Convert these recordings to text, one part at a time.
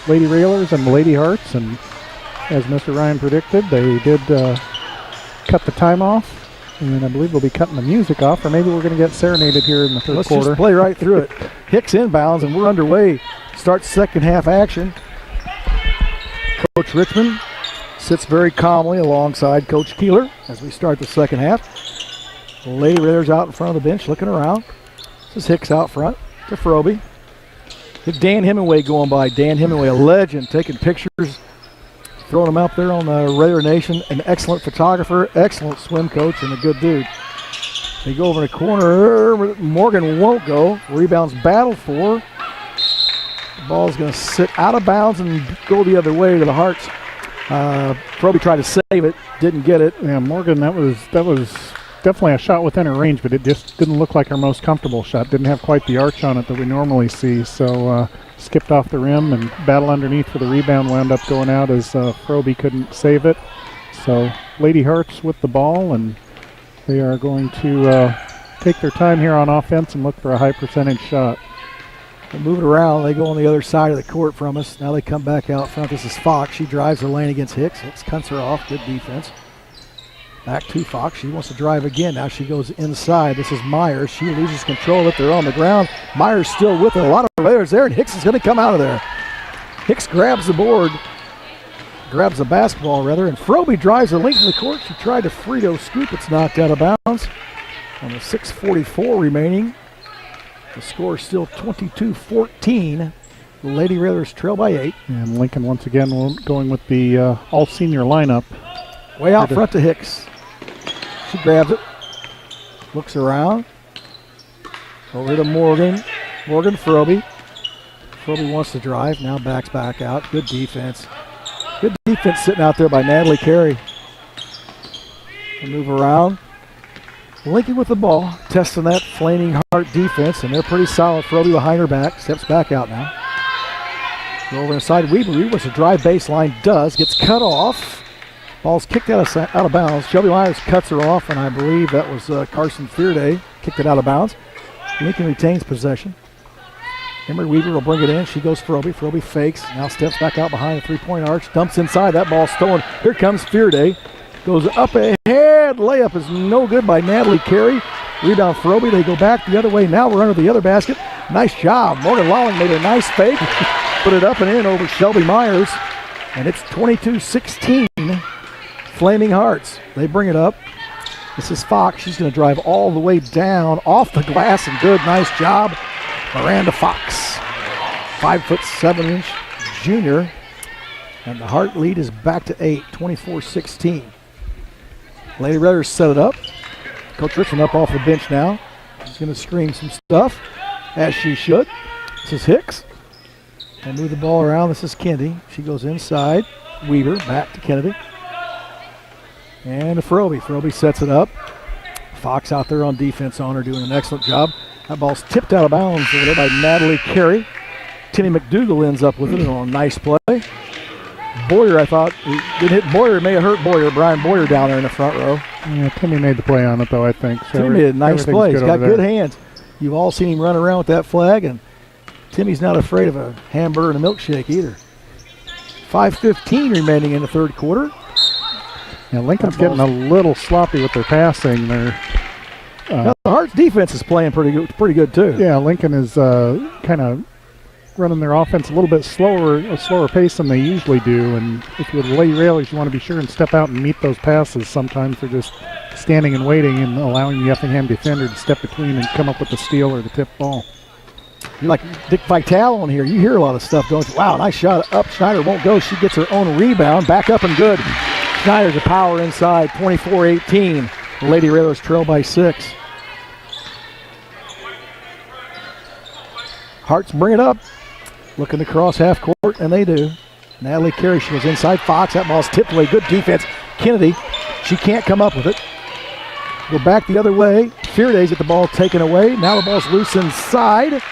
Lady Railers and Lady Hearts, and as Mr. Ryan predicted, they did cut the time off, and I believe we'll be cutting the music off, or maybe we're going to get serenaded here in the third quarter. Let's just play right through it. Hicks inbounds, and we're underway. Starts second half action. Coach Richmond sits very calmly alongside Coach Keeler as we start the second half. Lady Raiders out in front of the bench looking around. This is Hicks out front to Froby. Dan Hemingway going by. Dan Hemingway, a legend, taking pictures, throwing them out there on the Raider Nation. An excellent photographer, excellent swim coach, and a good dude. They go over in the corner. Morgan won't go. Rebounds battle for. The ball's going to sit out of bounds and go the other way to the Hearts. Froby tried to save it, didn't get it. Yeah, Morgan, that was definitely a shot within her range, but it just didn't look like her most comfortable shot. Didn't have quite the arch on it that we normally see, so skipped off the rim and battle underneath for the rebound, wound up going out as Froby couldn't save it. So Lady Hearts with the ball, and they are going to take their time here on offense and look for a high percentage shot. They move it around. They go on the other side of the court from us. Now they come back out front. This is Fox. She drives the lane against Hicks. Hicks cuts her off. Good defense. Back to Fox. She wants to drive again. Now she goes inside. This is Myers. She loses control if they're on the ground. Myers still with it. A lot of players there, and Hicks is going to come out of there. Hicks grabs the board, grabs the basketball rather, and Froby drives the length of the court. She tried to Frito scoop. It's knocked out of bounds. On the 6:44 remaining, the score is still 22-14. The Lady Raiders trail by 8. And Lincoln once again going with the all-senior lineup. Way out front to Hicks. She grabs it, looks around, over to Morgan. Morgan Froby. Froby wants to drive, now backs back out. Good defense. Good defense sitting out there by Natalie Carey. They move around. Lincoln with the ball, testing that Flaming Heart defense, and they're pretty solid. Froby behind her back, steps back out now. Go over inside Weaver. Weaver wants to drive baseline, gets cut off. Ball's kicked out of bounds. Shelby Myers cuts her off, and I believe that was Carson Fearday. Kicked it out of bounds. Lincoln retains possession. Emery Weaver will bring it in. She goes Froby. Froby fakes. Now steps back out behind the three-point arch. Dumps inside. That ball stolen. Here comes Fearday. Goes up ahead. Layup is no good by Natalie Carey. Rebound Froby. They go back the other way. Now we're under the other basket. Nice job. Morgan Lawling made a nice fake. Put it up and in over Shelby Myers. And it's 22-16. Flaming Hearts. They bring it up. This is Fox. She's going to drive all the way down off the glass, and good, nice job. Miranda Fox, 5'7" junior. And the Hart lead is back to 8, 24-16. Lady Raiders set it up. Coach Richmond up off the bench now. She's going to scream some stuff, as she should. This is Hicks. They move the ball around. This is Kennedy. She goes inside. Weaver back to Kennedy. And to Froby. Froby sets it up. Fox out there on defense on her, doing an excellent job. That ball's tipped out of bounds over there by Natalie Carey. Timmy McDougal ends up with it on a nice play. Boyer, I thought, didn't hit Boyer. It may have hurt Boyer. Brian Boyer down there in the front row. Yeah, Timmy made the play on it, though, I think. So Timmy made a nice play. He's got good hands. You've all seen him run around with that flag, and Timmy's not afraid of a hamburger and a milkshake either. 5:15 remaining in the third quarter. Yeah, Lincoln's getting a little sloppy with their passing. The Hart's defense is playing pretty good too. Yeah, Lincoln is kind of running their offense a little bit a slower pace than they usually do. And if you're the Lady Railers, you want to be sure and step out and meet those passes. Sometimes they're just standing and waiting and allowing the Effingham defender to step between and come up with the steal or the tip ball. You're like Dick Vitale on here. You hear a lot of stuff going, wow, nice shot up. Schneider won't go. She gets her own rebound. Back up and good. Schneider's a power inside, 24-18. The Lady Railers trail by 6. Hearts bring it up. Looking to cross half court, and they do. Natalie Carey, she goes inside. Fox, that ball's tipped away. Good defense. Kennedy, she can't come up with it. Go back the other way. Fearday's get the ball taken away. Now the ball's loose inside.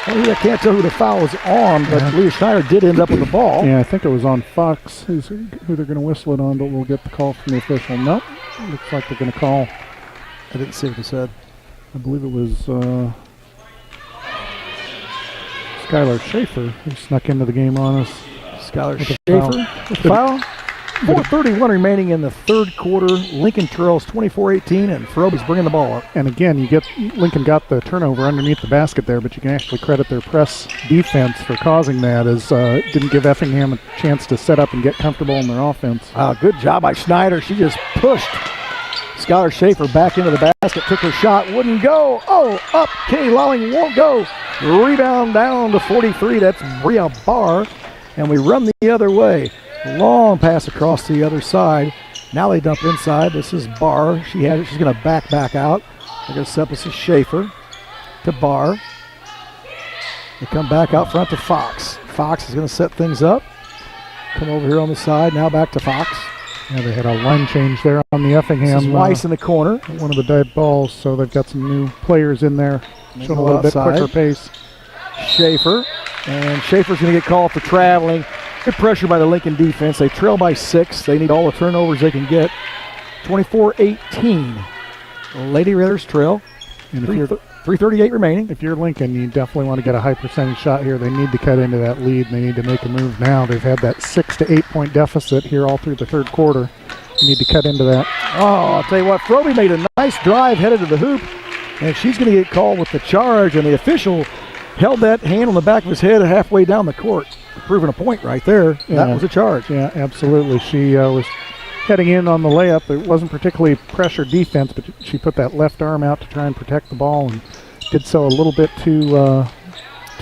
I can't tell who the foul was on, but Leah Schneider did end up with the ball. Yeah, I think it was on Fox, who they're going to whistle it on, but we'll get the call from the official. Nope, looks like they're going to call. I didn't see what they said. I believe it was Skylar Schaefer, who snuck into the game on us. Skylar Schaefer with a foul. 4:31 remaining in the third quarter. Lincoln trails 24-18, and Froby's bringing the ball up. And again, Lincoln got the turnover underneath the basket there, but you can actually credit their press defense for causing that, as didn't give Effingham a chance to set up and get comfortable in their offense. Good job by Schneider. She just pushed Skylar Schaefer back into the basket, took her shot, wouldn't go. Up. Kenny Lolling won't go. Rebound down to 43. That's Bria Barr, and we run the other way. Long pass across the other side. Now they dump inside. This is Barr. She has it. She's going to back out. They're going to set this is Schaefer to Barr. They come back out front to Fox. Fox is going to set things up. Come over here on the side. Now back to Fox. Yeah, they had a line change there on the Effingham. This is Weiss in the corner. One of the dead balls, so they've got some new players in there. Showing a little bit quicker pace. Schaefer. And Schaefer's going to get called for traveling. Good pressure by the Lincoln defense. They trail by 6. They need all the turnovers they can get. 24-18. Lady Raiders trail. And 3:38 remaining. If you're Lincoln, you definitely want to get a high percentage shot here. They need to cut into that lead, and they need to make a move now. They've had that 6 to 8 point deficit here all through the third quarter. You need to cut into that. I'll tell you what, Froby made a nice drive headed to the hoop, and she's going to get called with the charge, and the official held that hand on the back of his head halfway down the court. Proving a point right there. Yeah. That was a charge. Yeah, absolutely. She was heading in on the layup. It wasn't particularly pressure defense, but she put that left arm out to try and protect the ball, and did so a little bit too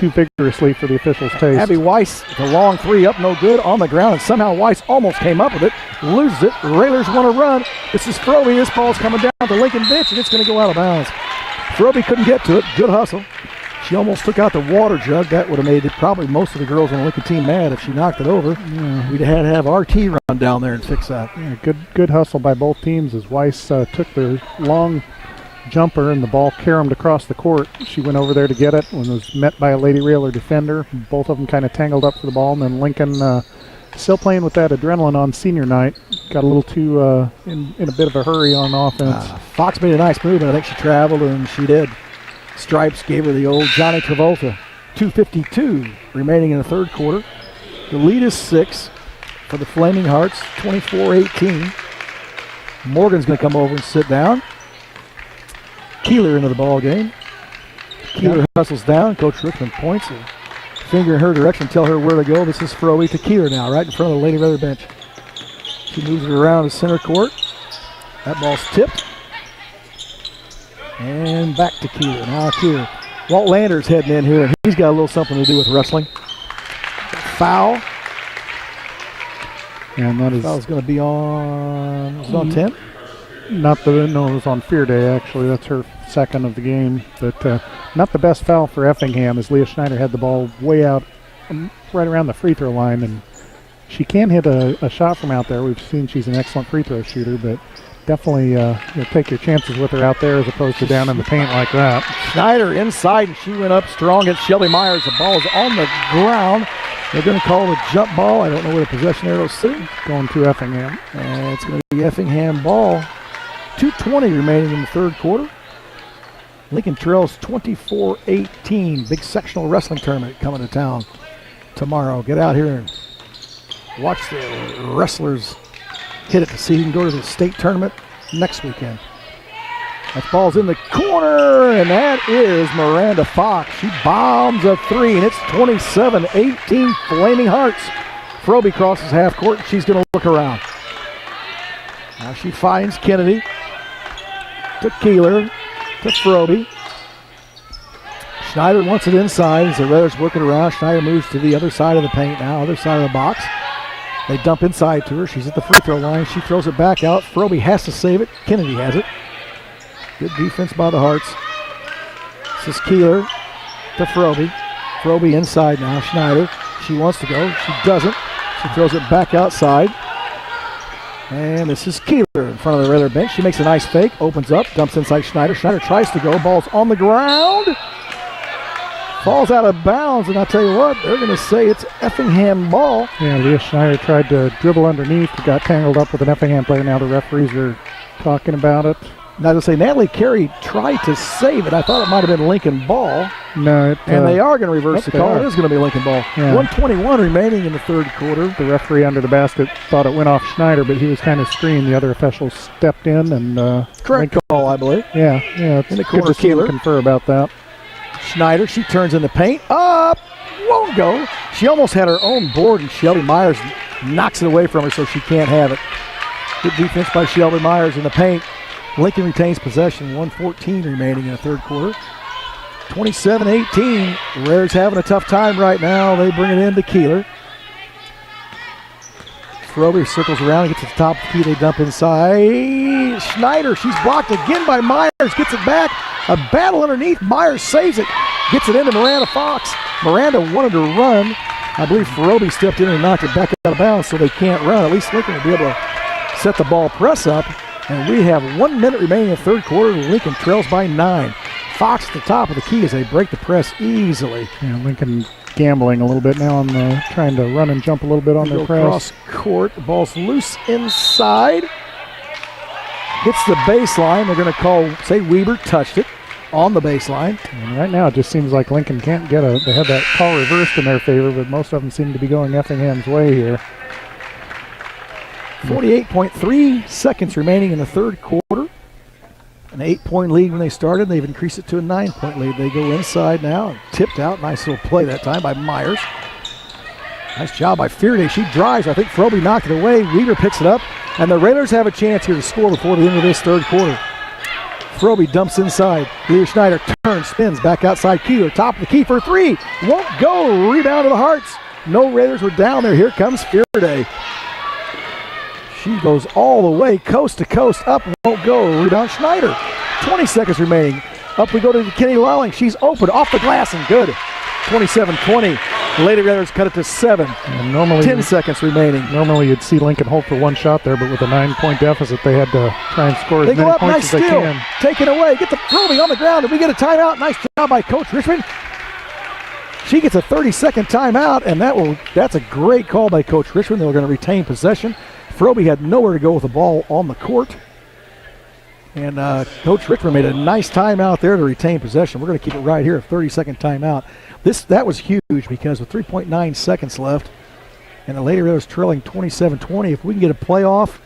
vigorously for the officials' taste. Abby Weiss, the long three up, no good, on the ground, and somehow Weiss almost came up with it, loses it. Railers want to run. This is Froby. This ball's coming down the Lincoln bench, and it's going to go out of bounds. Froby couldn't get to it. Good hustle. She almost took out the water jug. That would have made probably most of the girls on the Lincoln team mad if she knocked it over. Yeah. We'd had to have RT run down there and fix that. Yeah, good hustle by both teams as Weiss took the long jumper and the ball caromed across the court. She went over there to get it when it was met by a Lady Railer defender. Both of them kind of tangled up for the ball, and then Lincoln still playing with that adrenaline on senior night. Got a little too in a bit of a hurry on offense. Fox made a nice move, and I think she traveled, and she did. Stripes gave her the old Johnny Travolta. 2:52 remaining in the third quarter. The lead is 6 for the Flaming Hearts, 24-18. Morgan's going to come over and sit down. Keeler into the ball game. Keeler hustles down. Coach Rickman points a finger in her direction, tell her where to go. This is Froby to Keeler now, right in front of the Lady Raider bench. She moves it around the center court. That ball's tipped. And back to Keeler. Now Keeler. Walt Lander's heading in here, and he's got a little something to do with wrestling. Foul. And that is foul's going to be on. Was it on 10? No, it was on Fear Day, actually. That's her second of the game. But not the best foul for Effingham, as Leah Schneider had the ball way out right around the free throw line. And she can hit a shot from out there. We've seen she's an excellent free throw shooter, but definitely take your chances with her out there as opposed to down in the paint like that. Schneider inside, and she went up strong against Shelby Myers. The ball is on the ground. They're going to call it a jump ball. I don't know where the possession arrow is sitting. Going to Effingham. And it's going to be Effingham ball. 2:20 remaining in the third quarter. Lincoln trails 24-18. Big sectional wrestling tournament coming to town tomorrow. Get out here and watch the wrestlers hit it to see who can go to the state tournament next weekend. That ball's in the corner, and that is Miranda Fox. She bombs a three, and it's 27-18 Flaming Hearts. Froby crosses half court, and she's going to look around. Now she finds Kennedy to Keeler to Froby. Schneider wants it inside as the Raiders work it around. Schneider moves to the other side of the paint now, other side of the box. They dump inside to her. She's at the free throw line. She throws it back out. Froby has to save it. Kennedy has it. Good defense by the Hearts. This is Keeler to Froby. Froby inside now. Schneider. She wants to go. She doesn't. She throws it back outside. And this is Keeler in front of the Raider bench. She makes a nice fake. Opens up. Dumps inside Schneider. Schneider tries to go. Ball's on the ground. Falls out of bounds, and I'll tell you what, they're going to say it's Effingham ball. Yeah, Leah Schneider tried to dribble underneath, got tangled up with an Effingham player. Now the referees are talking about it. Now to say Natalie Carey tried to save it. I thought it might have been Lincoln ball. No, and they are going to reverse the call. It is going to be Lincoln ball. Yeah. 1:21 remaining in the third quarter. The referee under the basket thought it went off Schneider, but he was kind of screened. The other officials stepped in and correct call, I believe. Yeah. It's in the corner. Good to see him confer about that. Schneider, she turns in the paint. Up, won't go. She almost had her own board, and Shelby Myers knocks it away from her, so she can't have it. Good defense by Shelby Myers in the paint. Lincoln retains possession. 1:14 remaining in the third quarter. 27-18. Raiders having a tough time right now. They bring it in to Keeler. Froby circles around and gets to the top of the key. They dump inside. Schneider, she's blocked again by Myers. Gets it back. A battle underneath. Myers saves it. Gets it into Miranda Fox. Miranda wanted to run. I believe Froby stepped in and knocked it back out of bounds, so they can't run. At least Lincoln will be able to set the ball press up. And we have 1 minute remaining in the third quarter. Lincoln trails by 9. Fox at the top of the key as they break the press easily. Yeah, Lincoln gambling a little bit now on trying to run and jump a little bit on their press. Cross court, the ball's loose inside. Hits the baseline. They're going to say Weber touched it on the baseline. And right now it just seems like Lincoln can't get they had that call reversed in their favor, but most of them seem to be going Effingham's way here. 48.3 seconds remaining in the third quarter. An 8-point lead when they started. They've increased it to a 9-point lead. They go inside now. Tipped out. Nice little play that time by Myers. Nice job by Fearday. She drives. I think Froby knocked it away. Weaver picks it up. And the Raiders have a chance here to score before the end of this third quarter. Froby dumps inside. Leah Schneider turns, spins back outside Keeler. Top of the key for three. Won't go. Rebound to the Hearts. No Raiders were down there. Here comes Fearday. She goes all the way, coast to coast, up, won't go. Rebound Schneider. 20 seconds remaining. Up we go to Kenny Lowling. She's open, off the glass, and good. 27-20. Lady Raiders cut it to 7. And normally, 10 seconds remaining. Normally you'd see Lincoln hold for one shot there, but with a 9-point deficit, they had to try and score as many points as they can. Take it away. Get the Froby on the ground. Did we get a timeout? Nice job by Coach Richmond. She gets a 30-second timeout, and that's a great call by Coach Richmond. They're going to retain possession. Froby had nowhere to go with the ball on the court. And Coach Richmond made a nice timeout there to retain possession. We're going to keep it right here, a 30-second timeout. That was huge because with 3.9 seconds left and the Lady Raiders trailing 27-20, if we can get a playoff,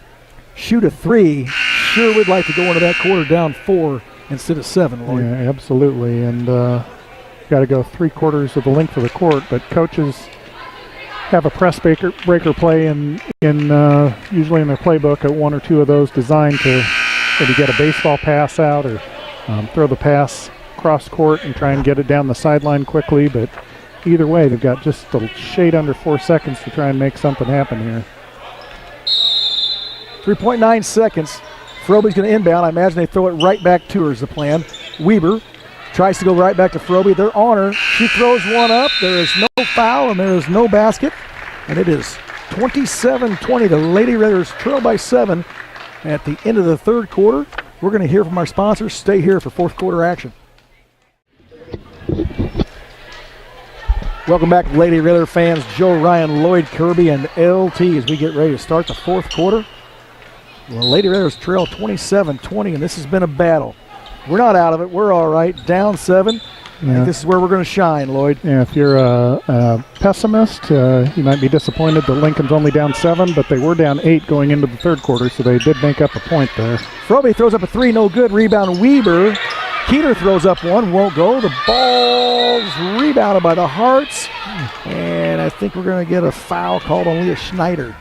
shoot a 3, sure would like to go into that quarter down 4 instead of 7, Loyd. Yeah, absolutely. And got to go 3/4 of the length of the court, but coaches have a press breaker play in usually in their playbook at 1 or 2 of those designed to maybe get a baseball pass out or throw the pass cross court and try and get it down the sideline quickly. But either way, they've got just a shade under 4 seconds to try and make something happen here. 3.9 seconds. Froby's going to inbound. I imagine they throw it right back to her is the plan. Weber tries to go right back to Froby. They're on her. She throws one up. There is no foul and there is no basket. And it is 27-20. The Lady Raiders trail by 7 at the end of the third quarter. We're going to hear from our sponsors. Stay here for fourth quarter action. Welcome back, Lady Raider fans. Joe, Ryan, Loyd, Kirby, and LT as we get ready to start the fourth quarter. The Lady Raiders trail 27-20, and this has been a battle. We're not out of it. We're all right. Down 7. I think this is where we're going to shine, Loyd. Yeah, if you're a pessimist, you might be disappointed that Lincoln's only down 7, but they were down 8 going into the third quarter, so they did make up a point there. Froby throws up a 3, no good. Rebound, Weber. Keeler throws up 1, won't go. The ball's rebounded by the Hearts, and I think we're going to get a foul called on Leah Schneider.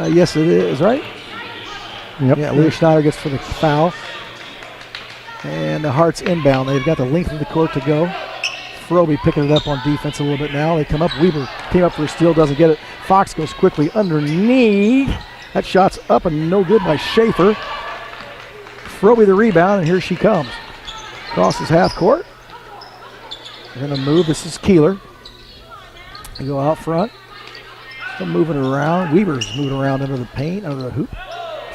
Yes, it is, right? Yep. Yeah, Leah Schneider gets for the foul. And the Hearts inbound. They've got the length of the court to go. Froby picking it up on defense a little bit now. They come up. Weaver came up for a steal, doesn't get it. Fox goes quickly underneath. That shot's up and no good by Schaefer. Froby the rebound, and here she comes. Crosses half court. They're going to move. This is Keeler. They go out front. Still moving around. Weaver's moving around under the paint, under the hoop.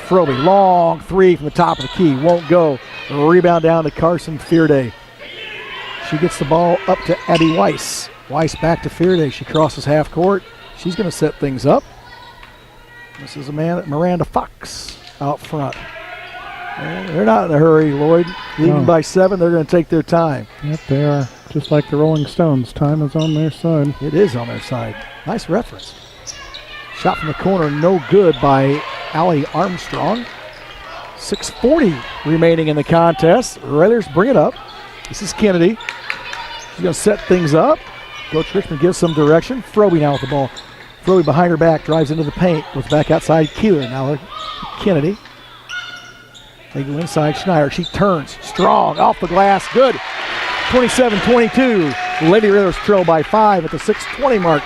Froby, long 3 from the top of the key. Won't go. Rebound down to Carson Fearday. She gets the ball up to Abby Weiss. Weiss back to Fearday. She crosses half court. She's going to set things up. This is Miranda Fox. out front. And they're not in a hurry, Loyd. Leading by 7, they're going to take their time. Yep, they are. Just like the Rolling Stones, time is on their side. It is on their side. Nice reference. Shot from the corner, no good by Allie Armstrong. 6:40 remaining in the contest. Raiders bring it up. This is Kennedy. She's going to set things up. Coach Richmond gives some direction. Froby now with the ball. Froby behind her back, drives into the paint, goes back outside Keeler. Now Kennedy. They go inside Schneider. She turns strong off the glass. Good. 27-22. Lady Raiders trail by 5 at the 6:20 mark.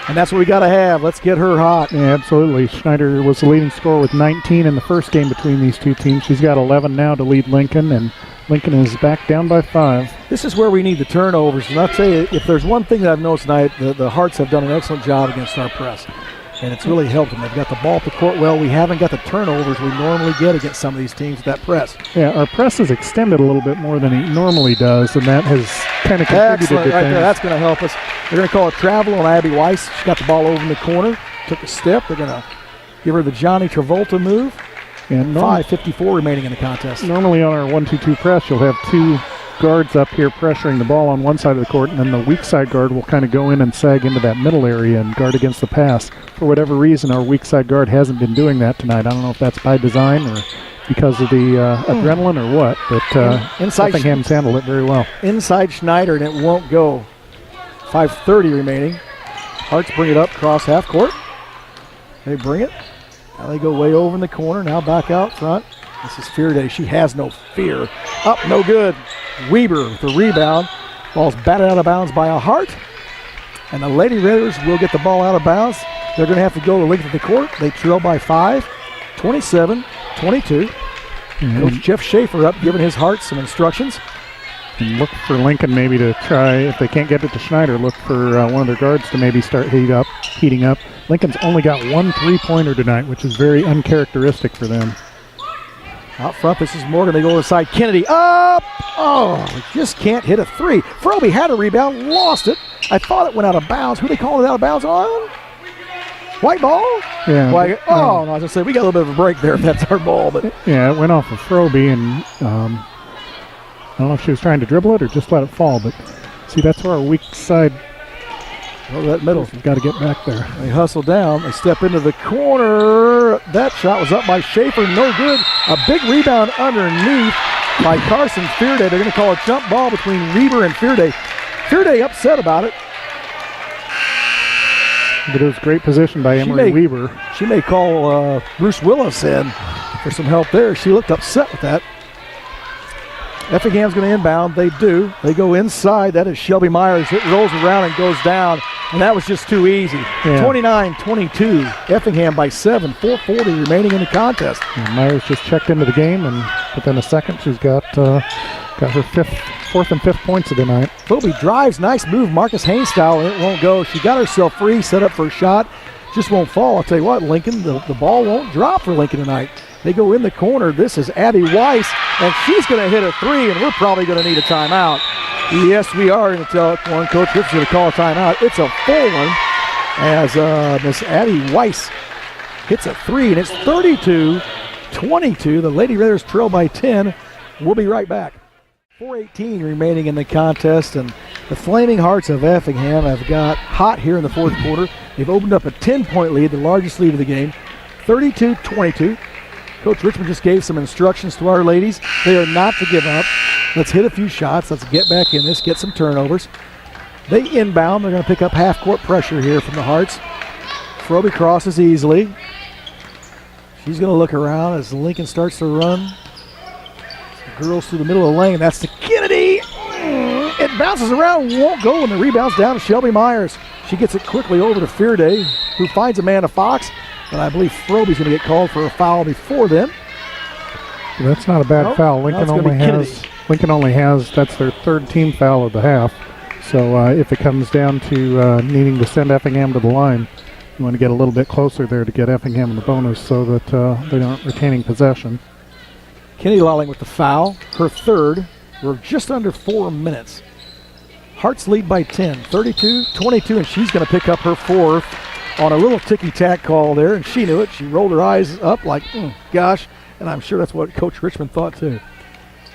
And that's what we got to have. Let's get her hot. Yeah, absolutely. Schneider was the leading scorer with 19 in the first game between these two teams. She's got 11 now to lead Lincoln, and Lincoln is back down by 5. This is where we need the turnovers. And I'll tell you, if there's one thing that I've noticed tonight, the Hearts have done an excellent job against our press. And it's really helped them. They've got the ball up the court well. We haven't got the turnovers we normally get against some of these teams with that press. Yeah, our press is extended a little bit more than it normally does, and that has kind of contributed Excellent, to right things. there. That's going to help us. They're going to call a travel on Abby Weiss. She got the ball over in the corner, took a step. They're going to give her the Johnny Travolta move. And 5:54 remaining in the contest. Normally on our 1-2-2 press, you'll have 2 guards up here pressuring the ball on one side of the court, and then the weak side guard will kind of go in and sag into that middle area and guard against the pass. For whatever reason, our weak side guard hasn't been doing that tonight. I don't know if that's by design or because of the adrenaline or what, but Effingham's handled it very well. Inside Schneider, and it won't go. 5:30 remaining. Hearts bring it up across half court. They bring it. Now they go way over in the corner. Now back out front. This is Fearday. She has no fear. Up, no good. Weber with the rebound. Ball's batted out of bounds by a Hart. And the Lady Raiders will get the ball out of bounds. They're going to have to go the length of the court. They trail by 5, 27-22. Coach Jeff Schaefer up giving his Hearts some instructions. And look for Lincoln maybe to try, if they can't get it to Schneider, look for one of their guards to maybe start heating up. Lincoln's only got 1 3-pointer tonight, which is very uncharacteristic for them. Out front, this is Morgan. They go inside. Kennedy up. Oh, just can't hit a 3. Froby had a rebound, lost it. I thought it went out of bounds. Who they calling it out of bounds on? White ball? Yeah. No, I was going to say, we got a little bit of a break there if that's our ball. But yeah, it went off of Froby, and I don't know if she was trying to dribble it or just let it fall, but see, that's where our weak side. Oh, that middle. We've got to get back there. They hustle down. They step into the corner. That shot was up by Schaefer. No good. A big rebound underneath by Carson Fearday. They're going to call a jump ball between Reber and Fearday. Fearday upset about it. But it was great position by Emery Weber. She may call Bruce Willis in for some help there. She looked upset with that. Effingham's going to inbound. They do. They go inside. That is Shelby Myers. It rolls around and goes down. And that was just too easy. Yeah. 29-22. Effingham by 7. 4:40 remaining in the contest. And Myers just checked into the game, and within a second, she's got her 4th and 5th points of the night. Phoebe drives. Nice move. Marcus Haynes style, and it won't go. She got herself free, set up for a shot. Just won't fall. I'll tell you what, Lincoln, the ball won't drop for Lincoln tonight. They go in the corner. This is Abby Weiss, and she's going to hit a 3, and we're probably going to need a timeout. Yes, we are going to tell one. Coach Ripp's going to call a timeout. It's a full one as Miss Abby Weiss hits a 3, and it's 32-22. The Lady Raiders trail by 10. We'll be right back. 4:18 remaining in the contest, and the Flaming Hearts of Effingham have got hot here in the fourth quarter. They've opened up a 10-point lead, the largest lead of the game, 32-22. Coach Richmond just gave some instructions to our ladies. They are not to give up. Let's hit a few shots. Let's get back in this, get some turnovers. They inbound. They're going to pick up half-court pressure here from the Hearts. Froby crosses easily. She's going to look around as Lincoln starts to run. The girls through the middle of the lane. That's to Kennedy. It bounces around, won't go, and the rebound's down to Shelby Myers. She gets it quickly over to Fearday, who finds Amanda Fox. But I believe Froby's going to get called for a foul before them. Well, that's not a bad foul. Lincoln only has, that's their 3rd team foul of the half. So if it comes down to needing to send Effingham to the line, you want to get a little bit closer there to get Effingham in the bonus so that they're not retaining possession. Kennedy Lolling with the foul, her 3rd. We're just under 4 minutes. Hearts lead by 10, 32-22, and she's going to pick up her 4th. on a little ticky-tack call there, and she knew it. She rolled her eyes up like, gosh, and I'm sure that's what Coach Richmond thought too.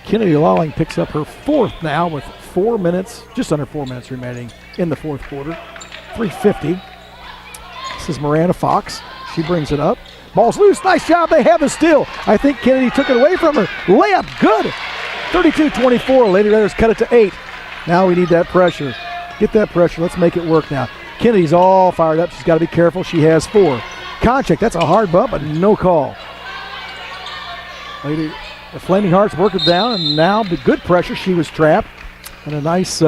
Kennedy Lawling picks up her fourth now with 4 minutes, just under 4 minutes remaining in the fourth quarter. 3:50. This is Miranda Fox. She brings it up. Ball's loose. Nice job. They have the steal. I think Kennedy took it away from her. Layup. Good. 32-24. Lady Raiders cut it to 8. Now we need that pressure. Get that pressure. Let's make it work now. Kennedy's all fired up. She's got to be careful. She has 4. Concheck. That's a hard bump, but no call. The Flaming Hearts work it down, and now the good pressure. She was trapped. And a nice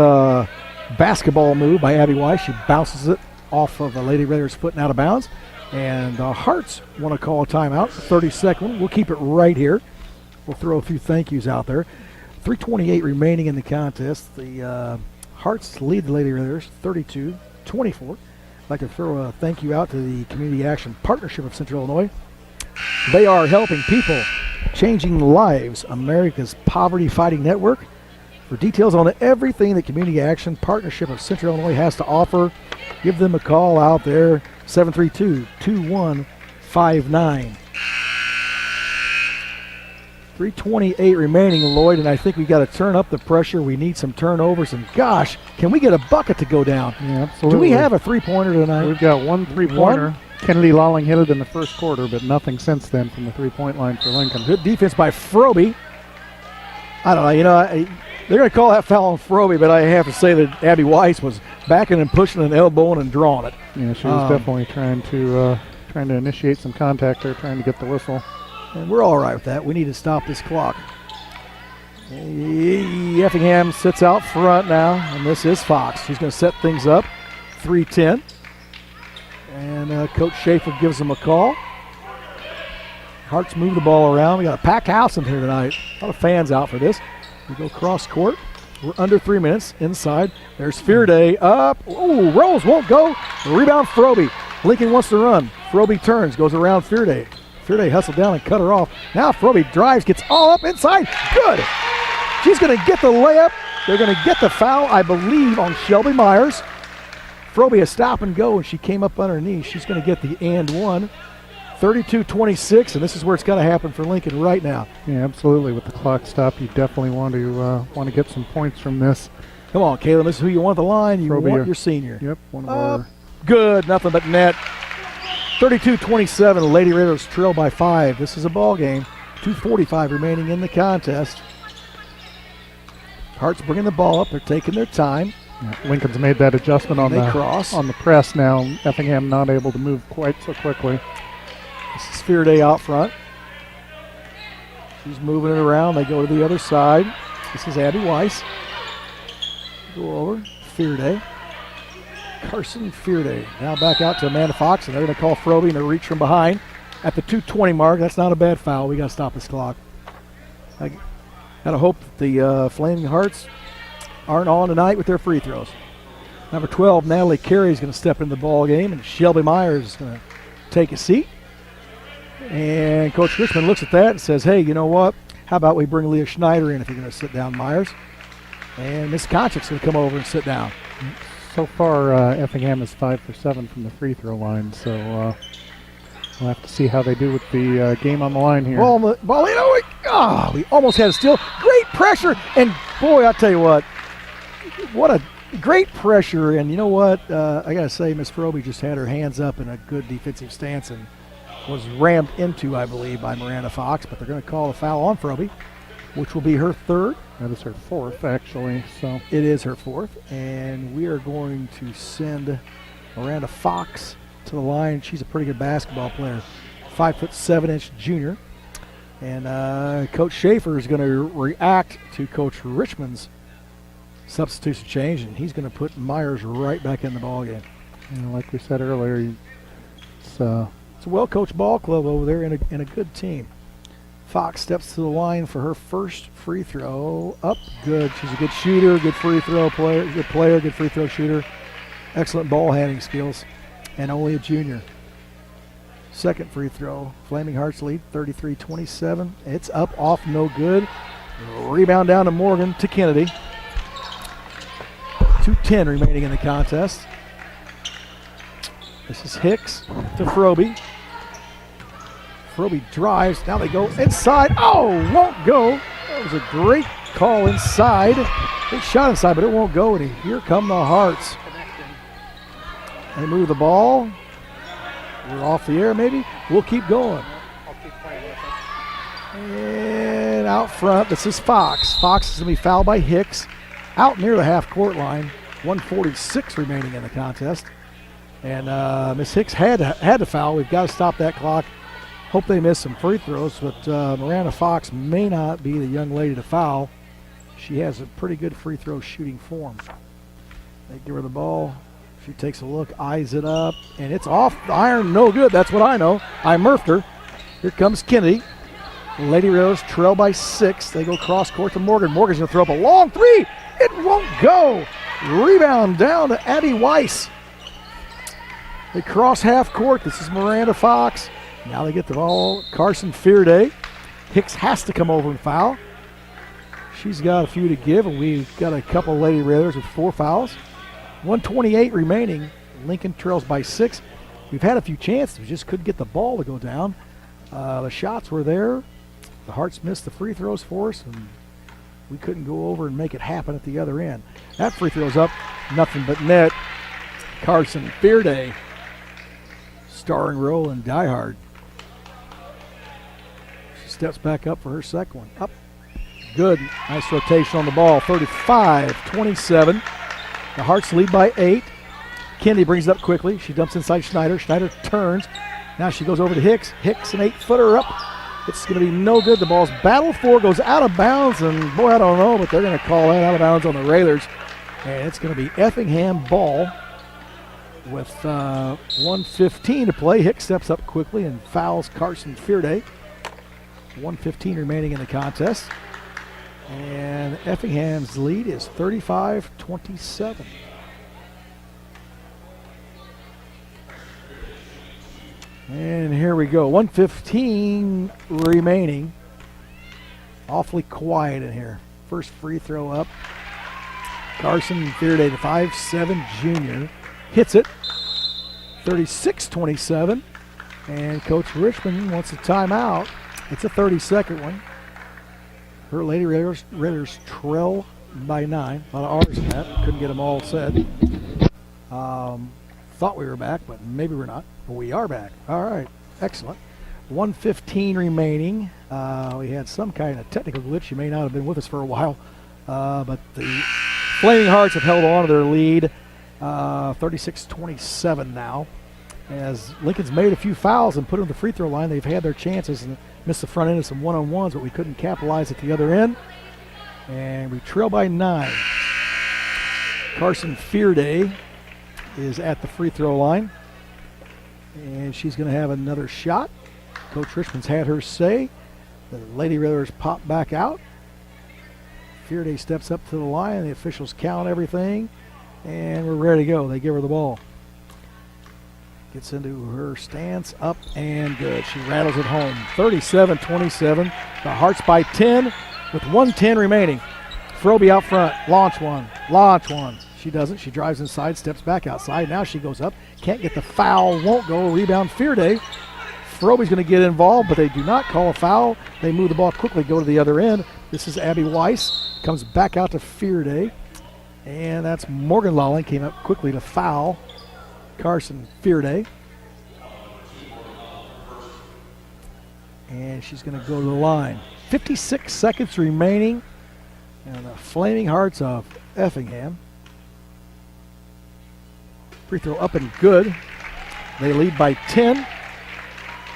basketball move by Abby Weiss. She bounces it off of the Lady Raiders' foot and out of bounds. And the Hearts want to call a timeout. 30-second. We'll keep it right here. We'll throw a few thank yous out there. 3:28 remaining in the contest. The Hearts lead the Lady Raiders 32-24. I'd like to throw a thank you out to the Community Action Partnership of Central Illinois. They are helping people, changing lives, America's poverty-fighting network. For details on everything the Community Action Partnership of Central Illinois has to offer, give them a call out there, 732-2159. 3:28 remaining, Loyd, and I think we got to turn up the pressure. We need some turnovers, and gosh, can we get a bucket to go down? Yeah, absolutely. Do we have a three-pointer tonight? We've got one three-pointer. Kennedy Lawling hit it in the first quarter, but nothing since then from the three-point line for Lincoln. Good defense by Froby. I don't know, they're going to call that foul on Froby, but I have to say that Abby Weiss was backing and pushing and elbowing and drawing it. Yeah, she was definitely trying to initiate some contact there, trying to get the whistle. And we're all right with that. We need to stop this clock. Effingham sits out front now, and this is Fox. She's going to set things up. 3:10. And Coach Schaefer gives them a call. Hearts move the ball around. We got a packed house in here tonight. A lot of fans out for this. We go cross court. We're under 3 minutes inside. There's Fearday up. Ooh, Rose won't go. Rebound Froby. Lincoln wants to run. Froby turns, goes around Fearday. Fearday hustled down and cut her off. Now Froby drives, gets all up inside. Good. She's going to get the layup. They're going to get the foul, I believe, on Shelby Myers. Froby a stop and go, and she came up underneath. She's going to get the and one. 32-26, and this is where it's got to happen for Lincoln right now. Yeah, absolutely. With the clock stop, you definitely want to get some points from this. Come on, Caleb. This is who you want the line. You Froby, want your senior. Yep. One of our good. Nothing but net. 32-27. Lady Raiders trail by 5. This is a ball game. 2:45 remaining in the contest. Hearts bringing the ball up. They're taking their time. Yeah, Lincoln's made that adjustment on the press now. Effingham not able to move quite so quickly. This is Fearday out front. She's moving it around. They go to the other side. This is Abby Weiss. Go over. Fearday. Carson Fearday. Now back out to Amanda Fox, and they're going to call Froby and a reach from behind at the 2:20 mark. That's not a bad foul. We got to stop this clock. I gotta hope that the Flaming Hearts aren't on tonight with their free throws. Number 12, Natalie Carey, is going to step in the ball game, and Shelby Myers is going to take a seat. And Coach Richmond looks at that and says, hey, you know what? How about we bring Leah Schneider in if you're going to sit down Myers? And Miss Conchick's going to come over and sit down. So far, Effingham is 5 for 7 from the free throw line, so we'll have to see how they do with the game on the line here. Ball, we almost had a steal. Great pressure, and boy, I'll tell you what a great pressure. And you know what? I got to say, Miss Froby just had her hands up in a good defensive stance and was rammed into, I believe, by Miranda Fox, but they're going to call a foul on Froby, which will be her third. That is her fourth, actually. So it is her fourth, and we are going to send Miranda Fox to the line. She's a pretty good basketball player, 5'7" junior, and Coach Schaefer is going to react to Coach Richmond's substitution change, and he's going to put Myers right back in the ballgame. Like we said earlier, it's a well-coached ball club over there and a good team. Fox steps to the line for her first free throw. Up, good. She's a good shooter, good free throw player, good free throw shooter. Excellent ball handling skills, and only a junior. Second free throw. Flaming Hearts lead, 33-27. It's up, off, no good. Rebound down to Morgan to Kennedy. 2:10 remaining in the contest. This is Hicks to Froby. Froby drives. Now they go inside. Oh, won't go. That was a great call inside. They shot inside, but it won't go. And here come the Hearts. They move the ball. We're off the air, maybe. We'll keep going. And out front, this is Fox. Fox is going to be fouled by Hicks. Out near the half-court line. 1:46 remaining in the contest. And Miss Hicks had to foul. We've got to stop that clock. Hope they miss some free throws, but Miranda Fox may not be the young lady to foul. She has a pretty good free throw shooting form. They give her the ball. She takes a look, eyes it up, and it's off the iron. No good. That's what I know. I murphed her. Here comes Kennedy. Lady Railers trail by 6. They go cross court to Morgan. Morgan's going to throw up a long three. It won't go. Rebound down to Abby Weiss. They cross half court. This is Miranda Fox. Now they get the ball. Carson Fearday. Hicks has to come over and foul. She's got a few to give, and we've got a couple Lady Railers with 4 fouls. 1:28 remaining. Lincoln trails by 6. We've had a few chances. We just couldn't get the ball to go down. The shots were there. The Hearts missed the free throws for us, and we couldn't go over and make it happen at the other end. That free throw's up. Nothing but net. Carson Fearday. Starring role in Die Hard. She steps back up for her second one. Up. Good. Nice rotation on the ball. 35-27. The Hearts lead by 8. Kennedy brings it up quickly. She dumps inside Schneider. Schneider turns. Now she goes over to Hicks. Hicks, an 8-footer up. It's going to be no good. The ball's battled for, goes out of bounds, and boy, I don't know, but they're going to call that out of bounds on the Railers. And it's going to be Effingham ball with 1:15 to play. Hicks steps up quickly and fouls Carson Fearday. 1:15 remaining in the contest. And Effingham's lead is 35-27. And here we go. 1:15 remaining. Awfully quiet in here. First free throw up. Carson Fearday, the 5'7" junior, hits it. 36-27. And Coach Richmond wants a timeout. It's a 30-second one. Her Lady Raiders trail by 9. A lot of R's in that. Couldn't get them all said. Thought we were back, but maybe we're not. But we are back. All right. Excellent. 1:15 remaining. We had some kind of technical glitch. You may not have been with us for a while. But the Flaming Hearts have held on to their lead. 36-27 now. As Lincoln's made a few fouls and put them to the free throw line, they've had their chances and missed the front end of some one-on-ones, but we couldn't capitalize at the other end. And we trail by 9. Carson Fearday is at the free throw line. And she's going to have another shot. Coach Richmond's had her say. The Lady Railers pop back out. Fearday steps up to the line. The officials count everything. And we're ready to go. They give her the ball. Gets into her stance, up and good. She rattles it home. 37-27. The Hearts by 10 with 1:10 remaining. Froby out front. Launch one. Launch one. She doesn't. She drives inside, steps back outside. Now she goes up. Can't get the foul. Won't go. Rebound Fearday. Froby's going to get involved, but they do not call a foul. They move the ball quickly, go to the other end. This is Abby Weiss. Comes back out to Fearday. And that's Morgan Lawling. Came up quickly to foul Carson Fearday. And she's going to go to the line. 56 seconds remaining. And the Flaming Hearts of Effingham. Free throw up and good. They lead by 10.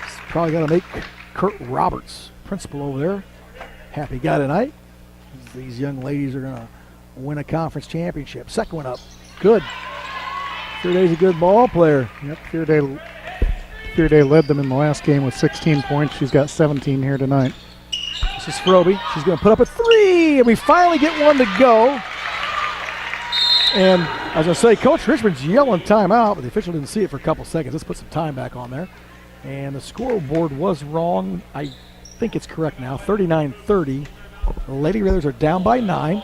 It's probably going to make Kurt Roberts, principal over there, happy guy tonight. These young ladies are going to win a conference championship. Second one up. Good. Fearday's a good ball player. Yep, Fearday led them in the last game with 16 points. She's got 17 here tonight. This is Froby. She's going to put up a 3, and we finally get one to go. And as I say, Coach Richmond's yelling timeout, but the official didn't see it for a couple seconds. Let's put some time back on there. And the scoreboard was wrong. I think it's correct now. 39-30. The Lady Railers are down by 9.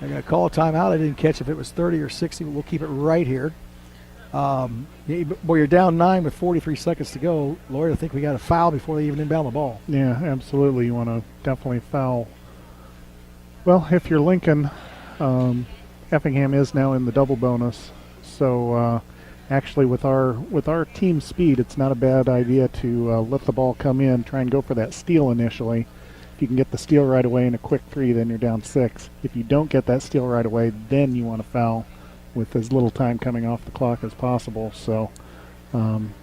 They're going to call a timeout. I didn't catch if it was 30 or 60, but we'll keep it right here. Boy, you're down 9 with 43 seconds to go. Loyd, I think we got a foul before they even inbound the ball. Yeah, absolutely. You want to definitely foul. Well, if you're Lincoln, Effingham is now in the double bonus. So actually with our team speed, it's not a bad idea to let the ball come in, try and go for that steal initially. If you can get the steal right away in a quick 3, then you're down 6. If you don't get that steal right away, then you want to foul with as little time coming off the clock as possible. So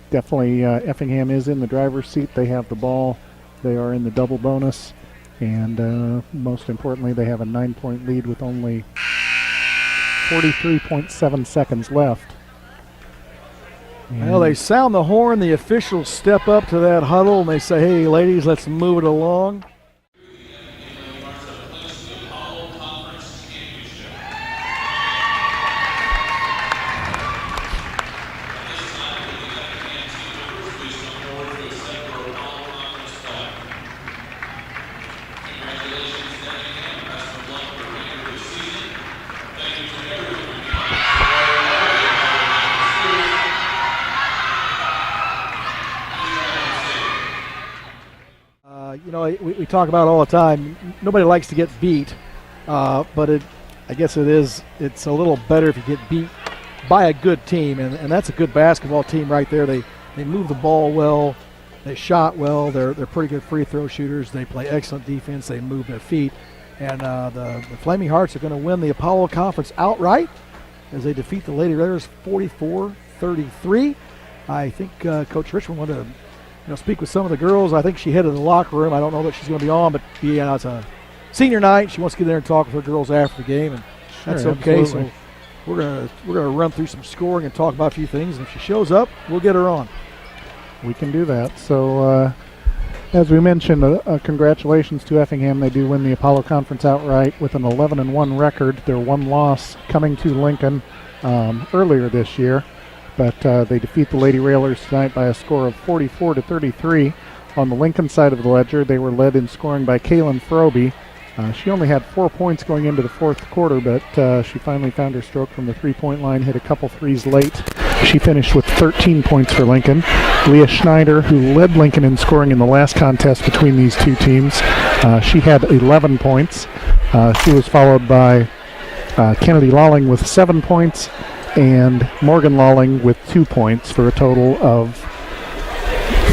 definitely Effingham is in the driver's seat. They have the ball. They are in the double bonus. And most importantly, they have a 9-point lead with only 43.7 seconds left. Well, they sound the horn. The officials step up to that huddle, and they say, hey, ladies, let's move it along. We talk about it all the time. Nobody likes to get beat, but I guess it's a little better if you get beat by a good team, and that's a good basketball team right there. They move the ball well, they shot well, they're pretty good free throw shooters, they play excellent defense, they move their feet, and the Flaming Hearts are going to win the Apollo Conference outright as they defeat the Lady Raiders 44-33. I think Coach Richmond wanted to speak with some of the girls. I think she headed to the locker room. I don't know that she's going to be on, but it's a senior night. She wants to get there and talk with her girls after the game, and that's okay. Absolutely. So we're gonna run through some scoring and talk about a few things. And if she shows up, we'll get her on. We can do that. So as we mentioned, congratulations to Effingham. They do win the Apollo Conference outright with an 11-1 record. Their one loss coming to Lincoln earlier this year. But they defeat the Lady Railers tonight by a score of 44-33. On the Lincoln side of the ledger, they were led in scoring by Kaylin Froby. She only had 4 points going into the fourth quarter, but she finally found her stroke from the three-point line, hit a couple threes late. She finished with 13 points for Lincoln. Leah Schneider, who led Lincoln in scoring in the last contest between these two teams, she had 11 points. She was followed by Kennedy Lawling with 7 points, and Morgan Lawling with 2 points for a total of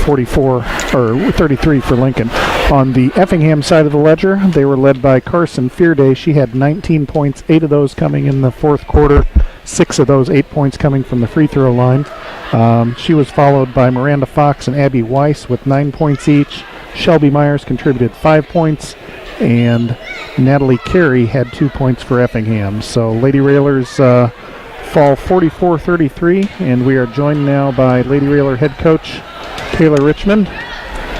33 for Lincoln. On the Effingham side of the ledger, they were led by Carson Fearday. She had 19 points, 8 of those coming in the fourth quarter, 6 of those 8 points coming from the free throw line. She was followed by Miranda Fox and Abby Weiss with 9 points each. Shelby Myers contributed 5 points, and Natalie Carey had 2 points for Effingham. So Lady Railers fall 44-33, and we are joined now by Lady Railer head coach Taylor Richmond.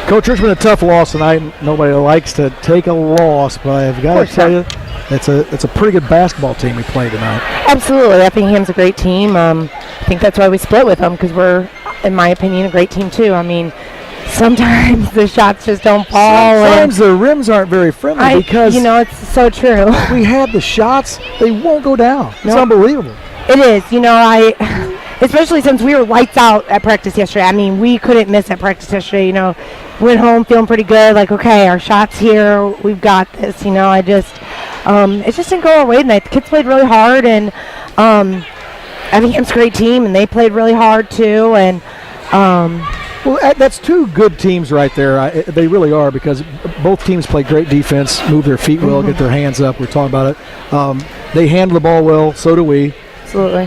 Coach Richmond, a tough loss tonight. Nobody likes to take a loss, but I've got to tell you, it's a pretty good basketball team we played tonight. Absolutely. Effingham's a great team. I think that's why we split with them, because we're, in my opinion, a great team too. I mean, sometimes the shots just don't fall. Sometimes the rims aren't very friendly because it's so true. We had the shots; they won't go down. It's unbelievable. It is. Especially since we were lights out at practice yesterday. I mean, we couldn't miss at practice yesterday. Went home feeling pretty good. Like, okay, our shots here. We've got this. It just didn't go our way tonight. The kids played really hard, and Effingham's a great team, and they played really hard too. And well, that's two good teams right there. They really are, because both teams play great defense, move their feet well, get their hands up. We're talking about it. They handle the ball well. So do we. Absolutely.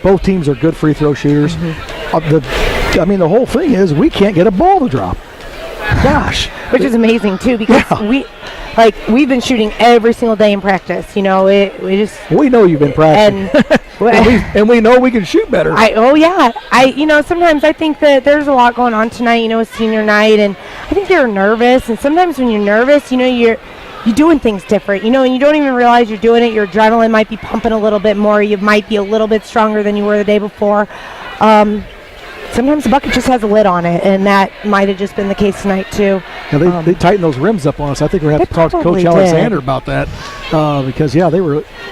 Both teams are good free throw shooters. The whole thing is we can't get a ball to drop. Gosh. Which is amazing too, because we've been shooting every single day in practice. We know you've been practicing. And we know we can shoot better. Sometimes I think that there's a lot going on tonight, it's senior night, and I think they're nervous, and sometimes when you're nervous, you're doing things different, and you don't even realize you're doing it. Your adrenaline might be pumping a little bit more. You might be a little bit stronger than you were the day before. sometimes the bucket just has a lid on it, and that might have just been the case tonight too. Yeah, they tightened those rims up on us. I think we're going to have to talk to Coach Alexander about that because, yeah,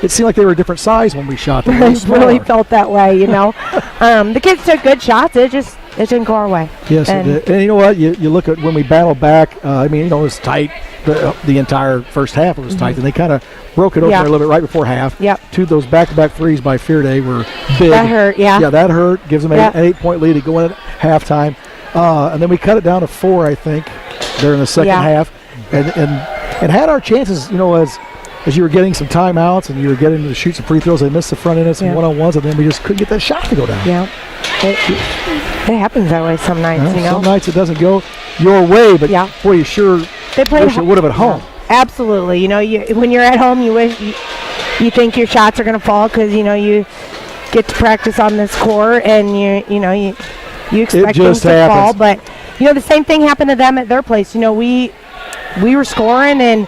it seemed like they were a different size when we shot them. I really felt that way, you know. The kids took good shots. It didn't go our way. Yes, it did. And you know what? You look at when we battled back, I mean, you know, it was tight. The entire first half it was tight, and they kind of broke it open a little bit right before half. Yep. Two of those back-to-back threes by Fearday were big. That hurt, yeah. Yeah, that hurt. Gives them an 8-point lead to go in at halftime. And then we cut it down to 4, I think, during the second half. And had our chances, you know, as you were getting some timeouts and you were getting to shoot some free throws, they missed the front end of some one-on-ones, and then we just couldn't get that shot to go down. Yeah. It happens that way some nights, you know. Some nights it doesn't go your way, but boy, you sure they wish it would have at home. Absolutely. You know, when you're at home, you wish you think your shots are going to fall because, you know, you get to practice on this court and you expect things to fall. But, you know, the same thing happened to them at their place. You know, we were scoring, and,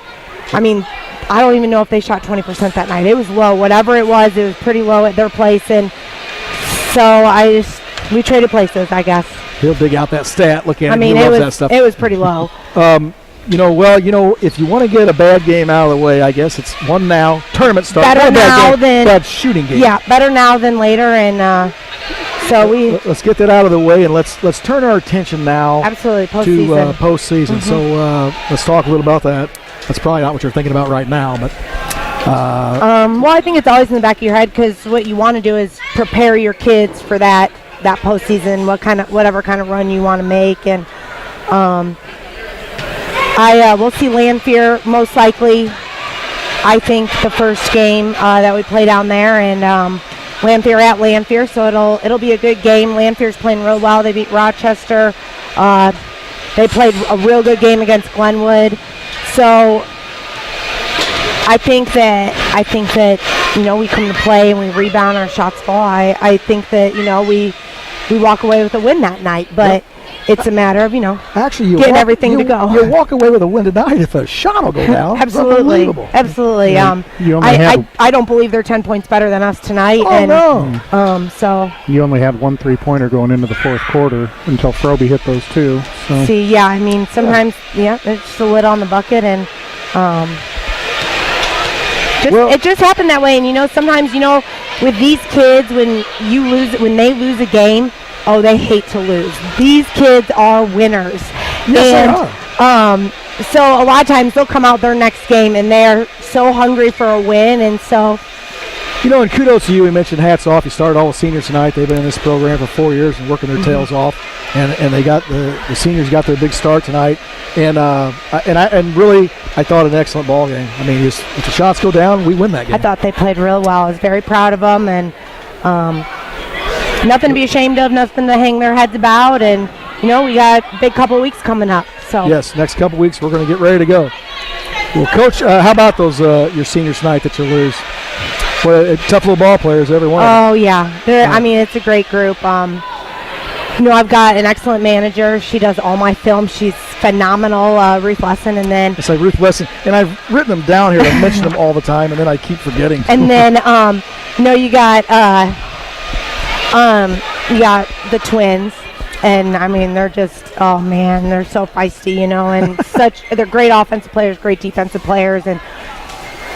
I mean, I don't even know if they shot 20% that night. It was low. Whatever it was pretty low at their place. And so we traded places, I guess. He'll dig out that stat. Look at I mean, he loves that stuff. It was pretty low. If you want to get a bad game out of the way, I guess it's one now. Tournament starts. Better now than bad shooting game. Yeah, better now than later, and so let's get that out of the way, and let's turn our attention now. Absolutely, postseason. To postseason. So let's talk a little about that. That's probably not what you're thinking about right now, but. Well, I think it's always in the back of your head because what you want to do is prepare your kids for that postseason, whatever kind of run you want to make, and we'll see Lanphier most likely. I think the first game that we play down there, and Lanphier at Lanphier, so it'll be a good game. Lanphier's playing real well. They beat Rochester. They played a real good game against Glenwood. So I think that you know, we come to play and we rebound, our shots fall. I think that, you know, we walk away with a win that night, but it's a matter of, you know, actually getting everything to go. You'll walk away with a win tonight if a shot will go down. Absolutely. Yeah. I don't believe they're 10 points better than us tonight. No. So you only had one 3-pointer going into the fourth quarter until Froby hit those two. So. See, yeah, I mean, sometimes, it's just a lid on the bucket, and it just happened that way. And, you know, sometimes, you know, with these kids, when they lose a game, they hate to lose. These kids are winners. Yes, they are. So a lot of times they'll come out their next game and they're so hungry for a win, and so. You know, and kudos to you. We mentioned hats off. You started all the seniors tonight. They've been in this program for 4 years and working their tails off. And they got the seniors got their big start tonight. And really, I thought an excellent ball game. I mean, if the shots go down, we win that game. I thought they played real well. I was very proud of them, and nothing to be ashamed of, nothing to hang their heads about. And, you know, we got a big couple of weeks coming up. So yes, next couple of weeks we're going to get ready to go. Well, Coach, how about those your seniors tonight that you lose? Well, tough little ball players, every one. Oh, yeah. I mean, it's a great group. You know, I've got an excellent manager. She does all my films. She's phenomenal, Ruth Lesson. And then it's like Ruth Lesson. And I've written them down here. I mention them all the time, and then I keep forgetting. And then, you know, you got the twins. And, I mean, they're just, oh, man, they're so feisty, you know, and they're great offensive players, great defensive players, and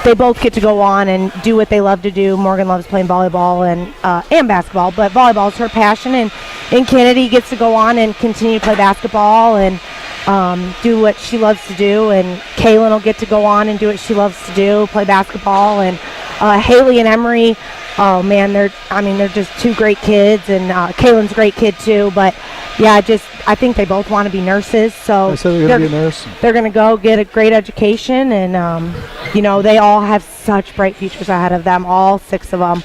they both get to go on and do what they love to do. Morgan loves playing volleyball and basketball, but volleyball is her passion, and Kennedy gets to go on and continue to play basketball and do what she loves to do, and Kaylin will get to go on and do what she loves to do, play basketball, and Haley and Emery, oh man, they're just two great kids, and Kaylin's a great kid too, but yeah, I think they both want to be nurses, so they're going to be a nurse. They're going to go get a great education, and you know, they all have such bright futures ahead of them, all 6 of them.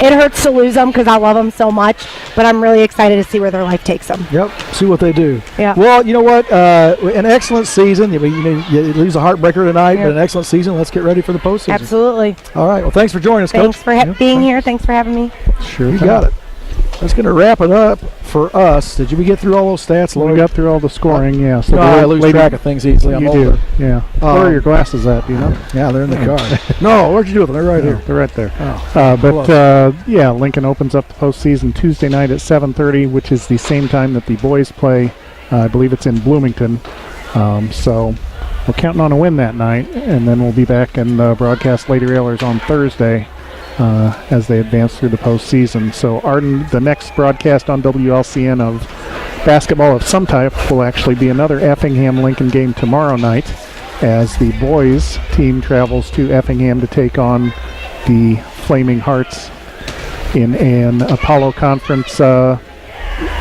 It hurts to lose them because I love them so much, but I'm really excited to see where their life takes them. Yep, see what they do. Yeah. Well, you know what? An excellent season. You lose a heartbreaker tonight, but an excellent season. Let's get ready for the postseason. Absolutely. All right. Well, thanks for joining us, Thanks Coach. for being here. Thanks for having me. Sure, you got it. That's going to wrap it up for us. Did we get through all those stats, Loyd? We got through all the scoring, yeah. So I lose track of things easily. I'm you older. do, yeah. Where are your glasses at, do you know? Yeah, they're in the car. No, where'd you do it? They're right here. They're right there. Oh. Lincoln opens up the postseason Tuesday night at 7:30, which is the same time that the boys play. I believe it's in Bloomington. So we're counting on a win that night, and then we'll be back and broadcast Lady Railers on Thursday as they advance through the postseason. So Arden, the next broadcast on WLCN of basketball of some type will actually be another Effingham-Lincoln game tomorrow night as the boys team travels to Effingham to take on the Flaming Hearts in an Apollo Conference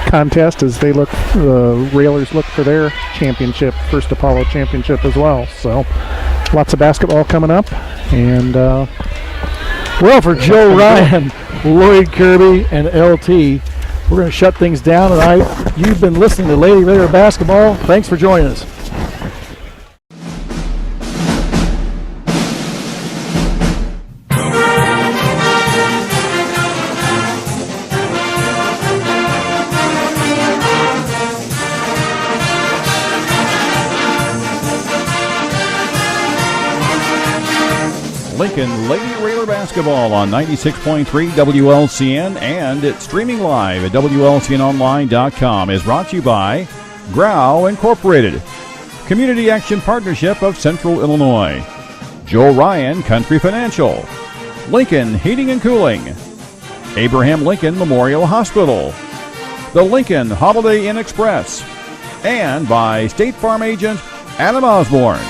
contest as they look, the Railers look for their championship, first Apollo championship as well. So lots of basketball coming up, and well, for Joe Ryan, Loyd, Kirby, and LT, we're going to shut things down tonight. You've been listening to Lady Raider Basketball. Thanks for joining us. Lincoln Lady Raider Basketball on 96.3 WLCN, and it's streaming live at WLCNonline.com is brought to you by Grau Incorporated, Community Action Partnership of Central Illinois, Joe Ryan Country Financial, Lincoln Heating and Cooling, Abraham Lincoln Memorial Hospital, the Lincoln Holiday Inn Express, and by State Farm agent Adam Osborne.